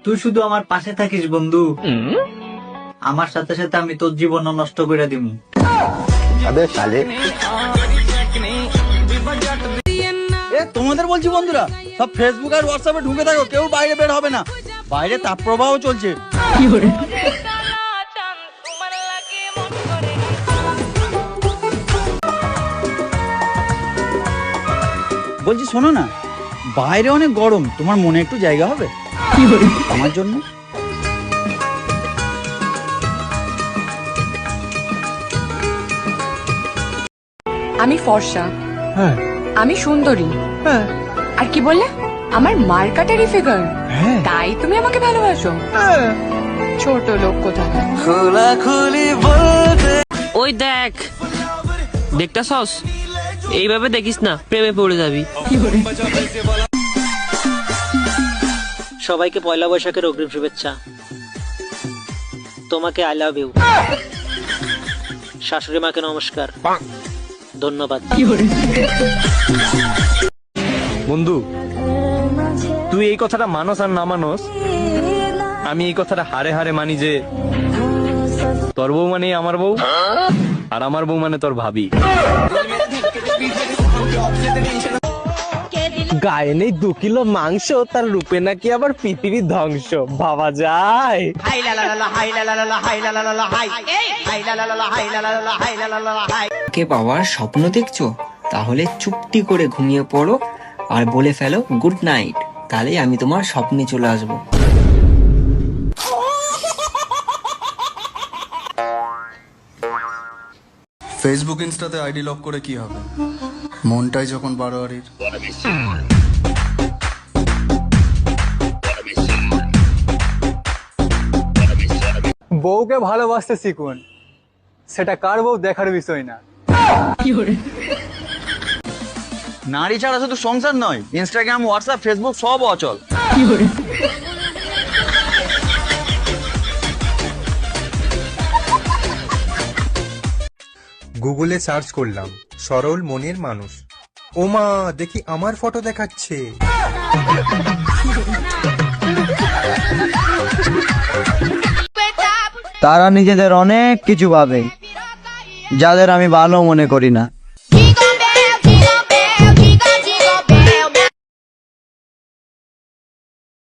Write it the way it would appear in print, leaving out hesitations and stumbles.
তুই শুধু আমার পাশে থাকিস বন্ধু, আমার সাথে সাথে আমি তোর জীবন নষ্ট করে দিব। তোমাদের বলছি বন্ধুরা, সব ফেসবুক আর হোয়াটসঅ্যাপে ঢুকে থাকো, কেউ বাইরে বের হবে না, বাইরে তাপপ্রবাহ চলছে। বলছি শোনো না, বাইরে অনেক গরম, তোমার মনে একটু জায়গা হবে আমার জন্য? আমি ফর্সা, হ্যাঁ আমি সুন্দরী, হ্যাঁ আর কি বললে আমার মার্কাটারি ফিগার, হ্যাঁ তাই তুমি আমাকে ভালোবাসো? হ্যাঁ। ছোট লোক কোথায়। ওই দেখ, দেখতাছস? এইভাবে দেখিস না, প্রেমে পড়ে যাবি। সবাইকে পয়লা বৈশাখের অগ্রিম শুভেচ্ছা। তোমাকে আই লাভ ইউ। শাশুড়ি মাকে নমস্কার, ধন্যবাদ। বন্ধু, তুই এই কথাটা মানস আর না মানস, আমি এই কথাটা হারে হারে মানি যে তোর বউ মানে আমার বউ, আর আমার বউ মানে তোর ভাবি। গায়ে নেই 2 কিলো মাংস, তার রূপে নাকি আবার পৃথিবী ধ্বংস, ভাবা যায়? কে পাওয়ার স্বপ্ন দেখছো? তাহলে চুপটি করে ঘুমিয়ে পড়ো আর বলে ফেলো গুড নাইট, তাহলে আমি তোমার স্বপ্নে চলে আসবো। ফেসবুক ইনস্টাতে আইডি লক করে কি হবে? মনটাই যখন বারোয়ারির। বউকে ভালোবাসতে শিখুন, সেটা কার বউ দেখার বিষয় না। নারী ছাড়া শুধু সংসার নয়, ইনস্টাগ্রাম, হোয়াটসঅ্যাপ, ফেসবুক সব অচল। গুগলে সার্চ করলাম সরল মনের মানুষ, ওমা দেখি আমার ফটো দেখাচ্ছে। তারা নিজেদের অনেক কিছু ভাবে, যাদের আমি ভালো মনে করি না।